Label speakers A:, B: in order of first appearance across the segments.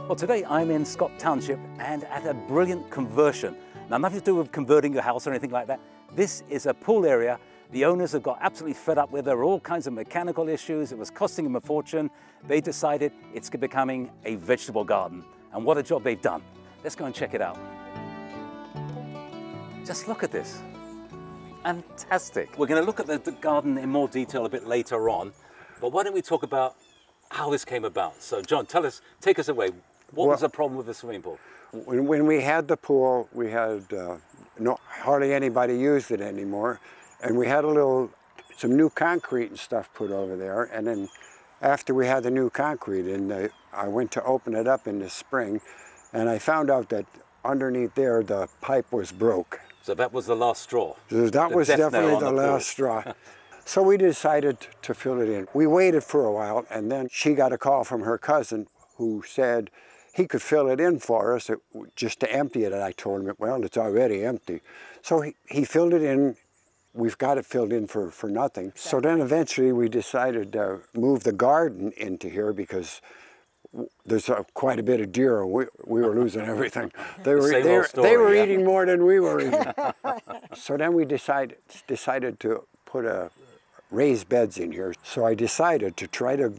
A: Well, today I'm in Scott Township and at a brilliant conversion. Now, nothing to do with converting your house or anything like that. This is a pool area the owners have got absolutely fed up with. There were all kinds of mechanical issues. It was costing them a fortune. They decided it's becoming a vegetable garden. And what a job they've done. Let's go and check it out. Just look at this. Fantastic. We're going to look at the garden in more detail a bit later on. But why don't we talk about how this came about? So, John, take us away. What was the problem with the swimming pool?
B: When we had the pool, we had hardly anybody used it anymore. And we had some new concrete and stuff put over there. And then after we had the new concrete in, I went to open it up in the spring, and I found out that underneath there, the pipe was broke.
A: So that was the last straw?
B: That was definitely the last straw. So we decided to fill it in. We waited for a while, and then she got a call from her cousin who said he could fill it in for us just to empty it. And I told him, well, it's already empty. So he filled it in. We've got it filled in for nothing. So then eventually we decided to move the garden into here because there's quite a bit of deer. We were losing everything. They were eating more than we were eating. So then we decided to put raised beds in here. So I decided to try to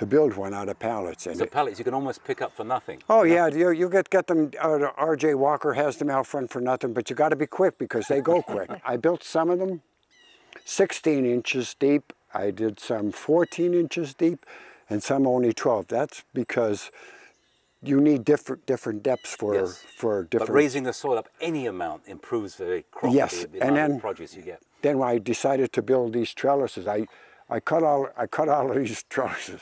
B: build one out of pallets.
A: So pallets you can almost pick up for nothing.
B: Oh yeah, you get them. R.J. Walker has them out front for nothing, but you got to be quick because they go quick. I built some of them 16 inches deep. I did some 14 inches deep, and some only 12. That's because you need different depths for different.
A: But raising the soil up any amount improves the crop.
B: Yes,
A: the amount of produce you get.
B: Then I decided to build these trellises. I cut all of these trellises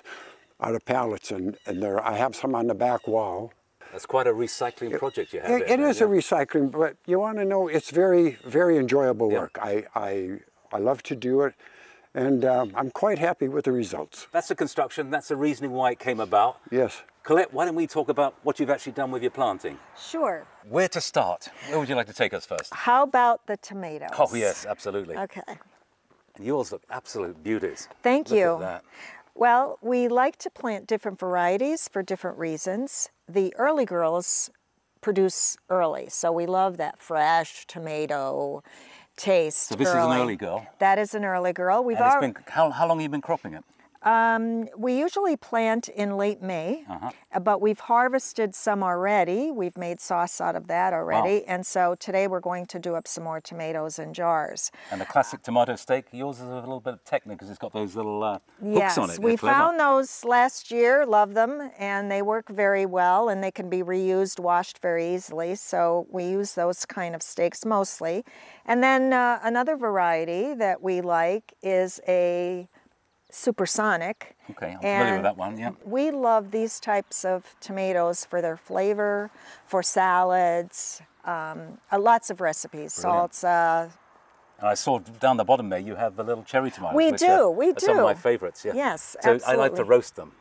B: out of pallets, and I have some on the back wall.
A: That's quite a recycling project you have there.
B: It is a recycling, but you want to know, it's very, very enjoyable work. I love to do it, and I'm quite happy with the results.
A: That's the construction. That's the reasoning why it came about.
B: Yes.
A: Colette, why don't we talk about what you've actually done with your planting?
C: Sure.
A: Where to start? Where would you like to take us first?
C: How about the tomatoes?
A: Oh, yes, absolutely.
C: Okay.
A: And yours look absolute beauties.
C: Thank you.
A: Look at that.
C: Well, we like to plant different varieties for different reasons. The early girls produce early, so we love that fresh tomato taste.
A: So this is an early girl?
C: That is an early girl.
A: How long have you been cropping it?
C: We usually plant in late May, but we've harvested some already. We've made sauce out of that already, and so today we're going to do up some more tomatoes in jars.
A: And the classic tomato steak, yours is a little bit of technique because it's got those little hooks on it.
C: Yes, we found those last year, love them, and they work very well, and they can be reused, washed very easily, so we use those kind of steaks mostly. And then another variety that we like is a supersonic.
A: Okay, I'm familiar with that one, yeah.
C: We love these types of tomatoes for their flavor, for salads, lots of recipes,
A: Brilliant.
C: salsa.
A: And I saw down the bottom there you have the little cherry tomatoes.
C: We do.
A: That's some of my favorites, yeah.
C: Yes,
A: so
C: absolutely.
A: I like to roast them.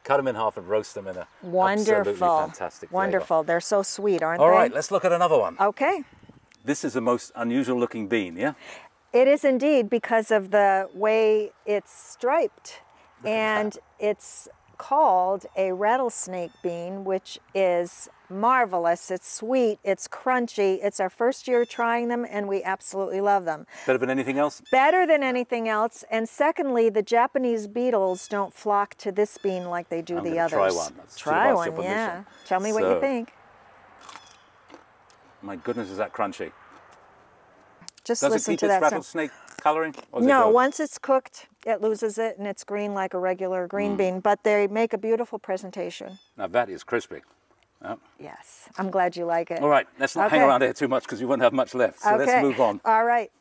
A: Cut them in half and roast them in a absolutely fantastic flavor.
C: Wonderful. They're so sweet, aren't they?
A: All right, let's look at another one.
C: Okay.
A: This is the most unusual looking bean, yeah?
C: It is indeed, because of the way it's striped. And it's called a rattlesnake bean, which is marvelous. It's sweet, it's crunchy. It's our first year trying them, and we absolutely love them.
A: Better than anything else?
C: Better than anything else. And secondly, the Japanese beetles don't flock to this bean like they do the others.
A: Try one.
C: Try one, yeah. Tell me what you think.
A: My goodness, is that crunchy.
C: Just
A: Does
C: listen
A: it keep
C: to
A: its
C: that
A: rattlesnake coloring?
C: No, once it's cooked, it loses it, and it's green like a regular green bean, but they make a beautiful presentation.
A: Now that is crispy. Yep.
C: Yes, I'm glad you like it.
A: All right, let's not hang around here too much because you won't have much left, so let's move on.
C: All right.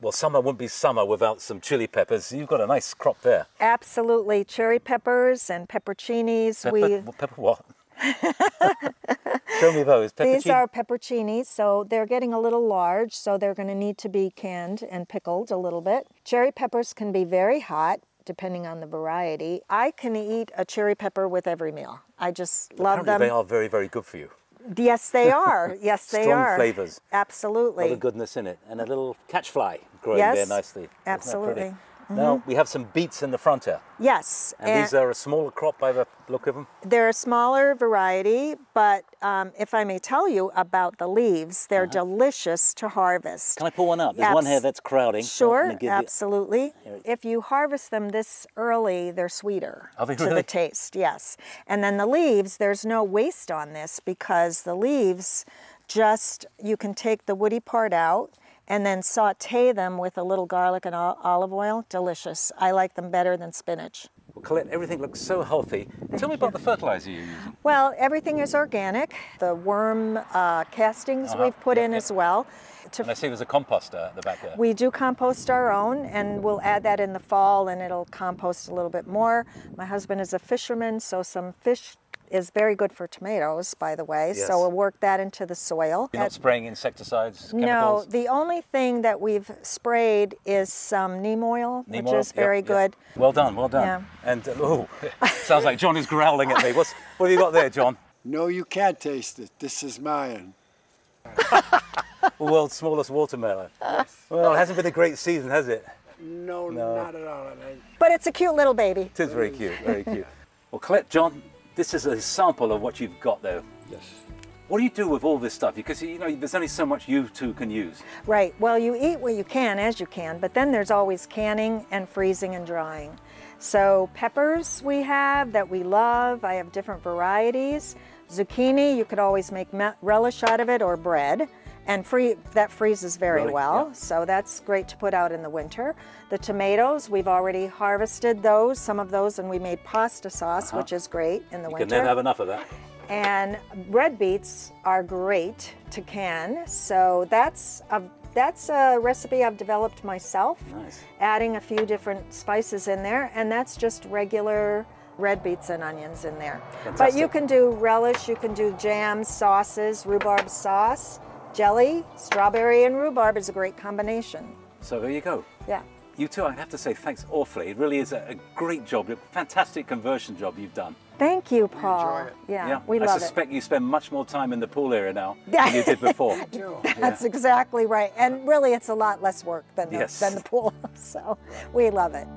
A: Well, summer wouldn't be summer without some chili peppers. You've got a nice crop there.
C: Absolutely, cherry peppers and pepperoncinis.
A: Pepper what? Show me those.
C: These are pepperoncinis, so they're getting a little large, so they're going to need to be canned and pickled a little bit. Cherry peppers can be very hot, depending on the variety. I can eat a cherry pepper with every meal. I just love them.
A: They are very, very good for you.
C: Yes, they are. Yes, they are.
A: Strong flavors.
C: Absolutely.
A: A lot of goodness in it, and a little catch fly growing there nicely.
C: Absolutely.
A: Now, we have some beets in the front here.
C: Yes.
A: And these are a smaller crop by the look of them?
C: They're a smaller variety, but if I may tell you about the leaves, they're delicious to harvest.
A: Can I pull one up? There's one here that's crowding.
C: Sure, absolutely. If you harvest them this early, they're sweeter
A: Are they
C: to
A: really?
C: the taste, yes. And then the leaves, there's no waste on this because the leaves you can take the woody part out and then saute them with a little garlic and olive oil. Delicious. I like them better than spinach.
A: Well, Colette, everything looks so healthy. Tell me about the fertilizer you're using.
C: Well, everything is organic. The worm castings we've put in as well.
A: And I see there's a composter at the back there.
C: We do compost our own, and we'll add that in the fall, and it'll compost a little bit more. My husband is a fisherman, so some fish is very good for tomatoes, by the way, so we'll work that into the soil.
A: You're not spraying insecticides,
C: No,
A: chemicals?
C: the only thing that we've sprayed is some neem oil, which is very good.
A: Well done, well done.
C: Yeah.
A: And, sounds like John is growling at me. What have you got there, John?
B: No, you can't taste it. This is mine.
A: World's smallest watermelon. Well, it hasn't been a great season, has it?
B: No, not at all.
C: But it's a cute little baby.
A: It is very cute, very cute. Well, Colette, John, this is a sample of what you've got there.
B: Yes.
A: What do you do with all this stuff? Because, you know, there's only so much you two can use.
C: Right. Well, you eat what you can, as you can, but then there's always canning and freezing and drying. So peppers we have that we love. I have different varieties. Zucchini, you could always make relish out of it or bread. And that freezes very well, so that's great to put out in the winter. The tomatoes, we've already harvested those, some of those, and we made pasta sauce, which is great in the winter.
A: You can never have enough of that.
C: And red beets are great to can, so that's a recipe I've developed myself, adding a few different spices in there, and that's just regular red beets and onions in there.
A: Fantastic.
C: But you can do relish, you can do jams, sauces, rhubarb sauce, jelly, strawberry and rhubarb is a great combination.
A: So there you go.
C: Yeah.
A: You two, I have to say thanks awfully. It really is a great job, a fantastic conversion job you've done.
C: Thank you, Paul.
B: enjoy it.
C: Yeah, we love it.
A: I suspect you spend much more time in the pool area now than you did before.
C: That's exactly right. And really, it's a lot less work than the pool. So we love it.